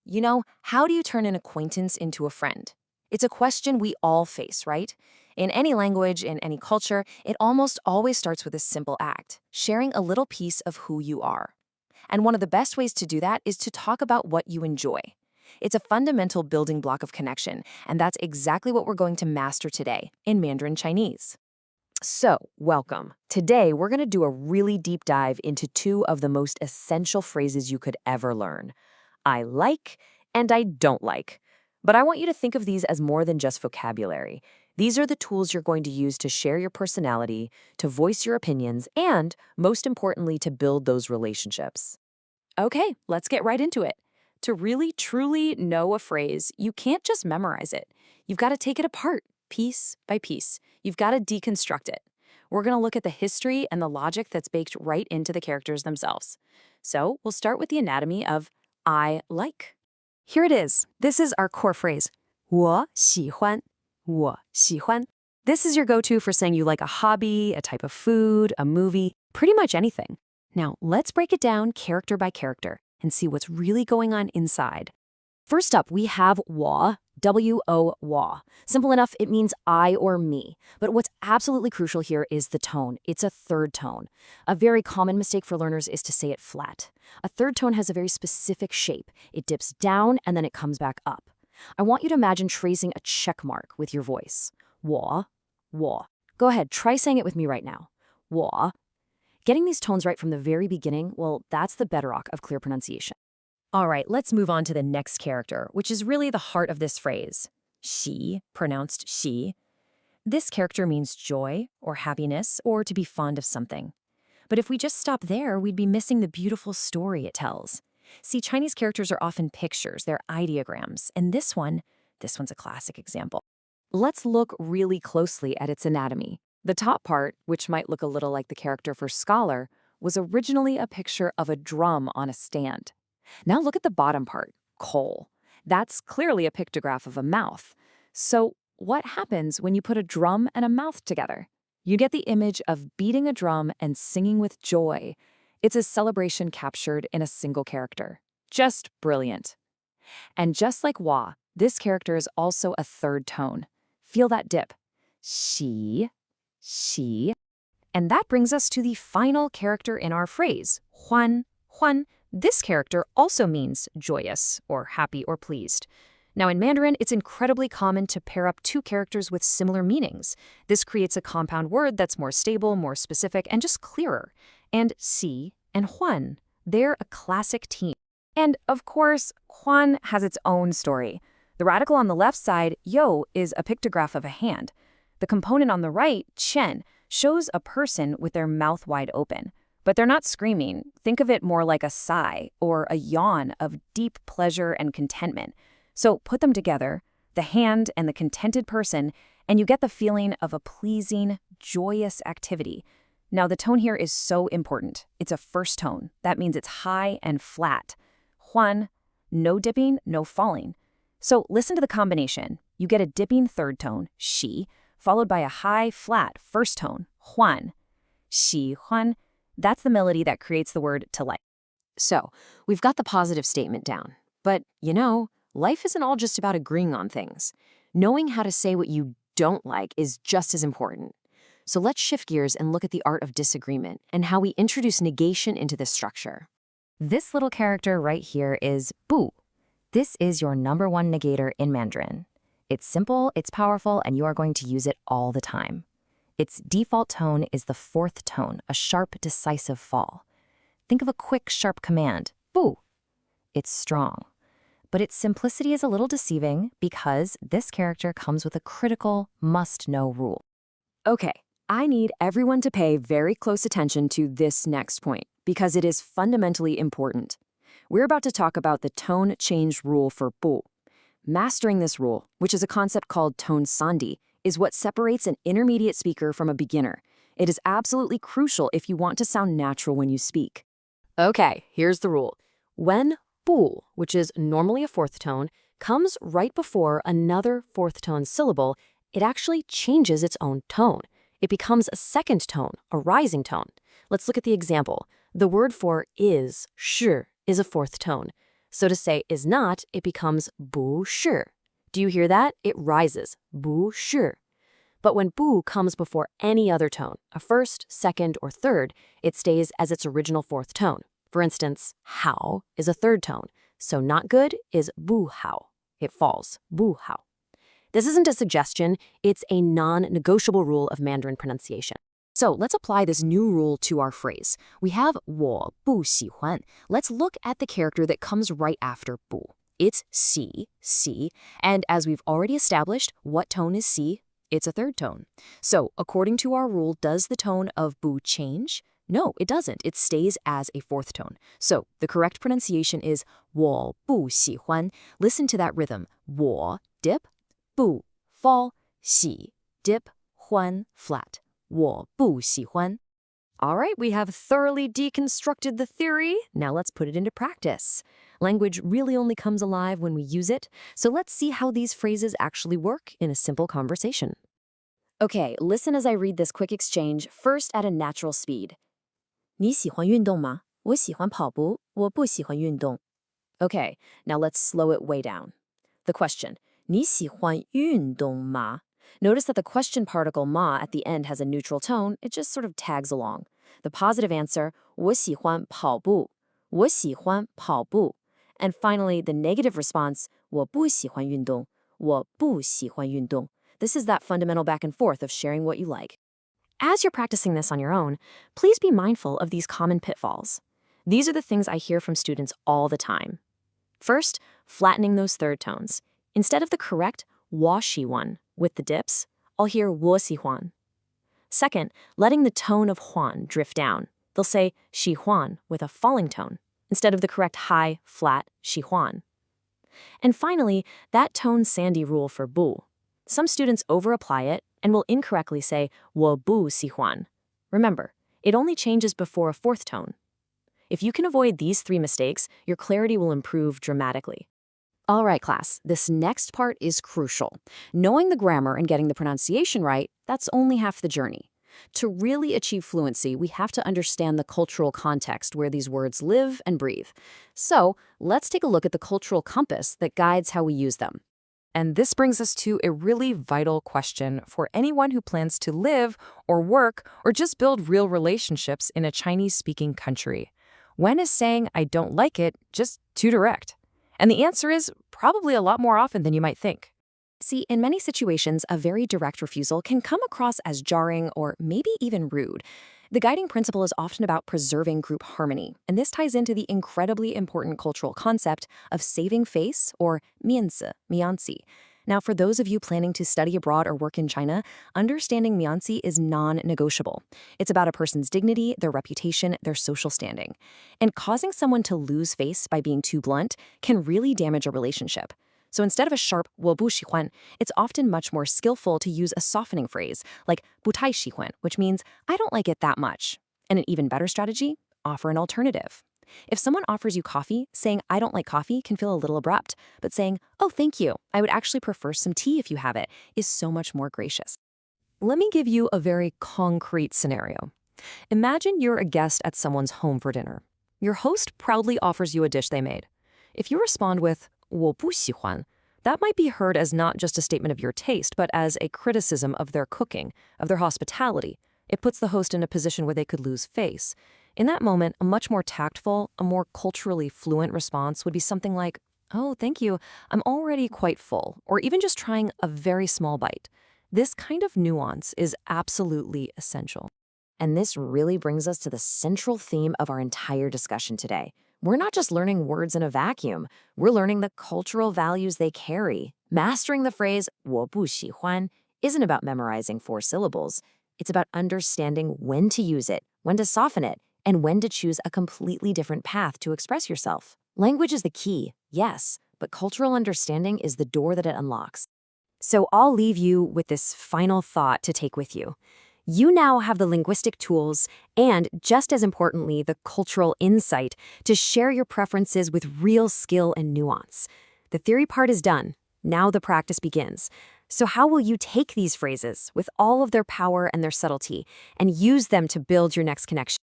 How do you turn an acquaintance into a friend? It's a question we all face, right? In any language, in any culture, it almost always starts with a simple act, sharing a little piece of who you are. And one of the best ways to do that is to talk about what you enjoy. It's a fundamental building block of connection, and that's exactly what we're going to master today in Mandarin Chinese. So, welcome. Today, we're going to do a really deep dive into two of the most essential phrases you could ever learn. I like and I don't like. But I want you to think of these as more than just vocabulary. These are the tools you're going to use to share your personality, to voice your opinions, and, most importantly, to build those relationships. Okay, let's get right into it. To really, truly know a phrase, you can't just memorize it. You've got to take it apart, piece by piece. You've got to deconstruct it. We're going to look at the history and the logic that's baked right into the characters themselves. So we'll start with the anatomy of I like. Here it is. This is our core phrase. 我喜欢,我喜欢. This is your go-to for saying you like a hobby, a type of food, a movie, pretty much anything. Now, let's break it down character by character and see what's really going on inside. First up, we have 我, W-O, 我. Simple enough, it means I or me. But what's absolutely crucial here is the tone. It's a third tone. A very common mistake for learners is to say it flat. A third tone has a very specific shape. It dips down and then it comes back up. I want you to imagine tracing a check mark with your voice. 我. Go ahead, try saying it with me right now. 我. Getting these tones right from the very beginning, well, that's the bedrock of clear pronunciation. All right, let's move on to the next character, which is really the heart of this phrase. 喜, pronounced 喜. This character means joy or happiness or to be fond of something. But if we just stop there, we'd be missing the beautiful story it tells. See, Chinese characters are often pictures, they're ideograms, and this one's a classic example. Let's look really closely at its anatomy. The top part, which might look a little like the character for scholar, was originally a picture of a drum on a stand. Now look at the bottom part, coal. That's clearly a pictograph of a mouth. So what happens when you put a drum and a mouth together? You get the image of beating a drum and singing with joy. It's a celebration captured in a single character. Just brilliant. And just like wa, this character is also a third tone. Feel that dip. Xi. And that brings us to the final character in our phrase, huan. This character also means joyous, or happy, or pleased. Now, in Mandarin, it's incredibly common to pair up two characters with similar meanings. This creates a compound word that's more stable, more specific, and just clearer. And xi and huan, they're a classic team. And, of course, huan has its own story. The radical on the left side, yo, is a pictograph of a hand. The component on the right, qian, shows a person with their mouth wide open. But they're not screaming. Think of it more like a sigh or a yawn of deep pleasure and contentment. So put them together, the hand and the contented person, and you get the feeling of a pleasing, joyous activity. Now, the tone here is so important. It's a first tone. That means it's high and flat. Huan, no dipping, no falling. So listen to the combination. You get a dipping third tone, xi, followed by a high, flat first tone, huan. Xi, huan. That's the melody that creates the word to like. So, we've got the positive statement down. But, life isn't all just about agreeing on things. Knowing how to say what you don't like is just as important. So let's shift gears and look at the art of disagreement and how we introduce negation into this structure. This little character right here is bu. This is your number one negator in Mandarin. It's simple, it's powerful, and you are going to use it all the time. Its default tone is the fourth tone, a sharp, decisive fall. Think of a quick, sharp command, bu. It's strong. But its simplicity is a little deceiving because this character comes with a critical must-know rule. Okay, I need everyone to pay very close attention to this next point because it is fundamentally important. We're about to talk about the tone change rule for bu. Mastering this rule, which is a concept called tone sandhi, is what separates an intermediate speaker from a beginner. It is absolutely crucial if you want to sound natural when you speak. Okay, here's the rule. When bu, which is normally a fourth tone, comes right before another fourth tone syllable, it actually changes its own tone. It becomes a second tone, a rising tone. Let's look at the example. The word for is, shi, is a fourth tone. So to say is not, it becomes 不是. Do you hear that? It rises, 不是. But when 不 comes before any other tone, a first, second, or third, it stays as its original fourth tone. For instance, 好 is a third tone, so not good is 不好. It falls, 不好. This isn't a suggestion, it's a non-negotiable rule of Mandarin pronunciation. So let's apply this new rule to our phrase. We have 我不喜欢. Let's look at the character that comes right after 不. It's C, C, and as we've already established, what tone is C? It's a third tone. So according to our rule, does the tone of 不 change? No, it doesn't. It stays as a fourth tone. So the correct pronunciation is 我不喜欢. Listen to that rhythm. 我 dip, 不 fall, 喜 dip, 欢 flat. 我不喜欢. All right, we have thoroughly deconstructed the theory. Now let's put it into practice. Language really only comes alive when we use it, so let's see how these phrases actually work in a simple conversation. Okay, listen as I read this quick exchange, first at a natural speed. 你喜欢运动吗？我喜欢跑步，我不喜欢运动. Okay, now let's slow it way down. The question, 你喜欢运动吗? Notice that the question particle ma at the end has a neutral tone, it just sort of tags along. The positive answer, 我喜欢跑步，我喜欢跑步. And finally, the negative response, 我不喜欢运动，我不喜欢运动. This is that fundamental back and forth of sharing what you like. As you're practicing this on your own, please be mindful of these common pitfalls. These are the things I hear from students all the time. First, flattening those third tones. Instead of the correct 我喜欢 with the dips, I'll hear 我喜欢. Second, letting the tone of huan drift down. They'll say 喜欢 with a falling tone, instead of the correct high, flat 喜欢. And finally, that tone sandy rule for 不. Some students overapply it and will incorrectly say 我不喜欢. Remember, it only changes before a fourth tone. If you can avoid these three mistakes, your clarity will improve dramatically. All right, class, this next part is crucial. Knowing the grammar and getting the pronunciation right, that's only half the journey. To really achieve fluency, we have to understand the cultural context where these words live and breathe. So let's take a look at the cultural compass that guides how we use them. And this brings us to a really vital question for anyone who plans to live or work or just build real relationships in a Chinese-speaking country. When is saying I don't like it just too direct? And the answer is probably a lot more often than you might think. See, in many situations, a very direct refusal can come across as jarring or maybe even rude. The guiding principle is often about preserving group harmony, and this ties into the incredibly important cultural concept of saving face or 面子, 面子. Now, for those of you planning to study abroad or work in China, understanding 面子 is non-negotiable. It's about a person's dignity, their reputation, their social standing. And causing someone to lose face by being too blunt can really damage a relationship. So instead of a sharp 我不喜欢, it's often much more skillful to use a softening phrase, like 不太喜欢, which means I don't like it that much. And an even better strategy, offer an alternative. If someone offers you coffee, saying I don't like coffee can feel a little abrupt, but saying, oh, thank you, I would actually prefer some tea if you have it, is so much more gracious. Let me give you a very concrete scenario. Imagine you're a guest at someone's home for dinner. Your host proudly offers you a dish they made. If you respond with 我不喜欢, that might be heard as not just a statement of your taste, but as a criticism of their cooking, of their hospitality. It puts the host in a position where they could lose face. In that moment, a much more tactful, a more culturally fluent response would be something like, oh, thank you, I'm already quite full, or even just trying a very small bite. This kind of nuance is absolutely essential. And this really brings us to the central theme of our entire discussion today. We're not just learning words in a vacuum, we're learning the cultural values they carry. Mastering the phrase 我不喜欢 isn't about memorizing 4 syllables. It's about understanding when to use it, when to soften it, and when to choose a completely different path to express yourself. Language is the key, yes, but cultural understanding is the door that it unlocks. So I'll leave you with this final thought to take with you. You now have the linguistic tools and, just as importantly, the cultural insight to share your preferences with real skill and nuance. The theory part is done. Now the practice begins. So how will you take these phrases with all of their power and their subtlety and use them to build your next connection?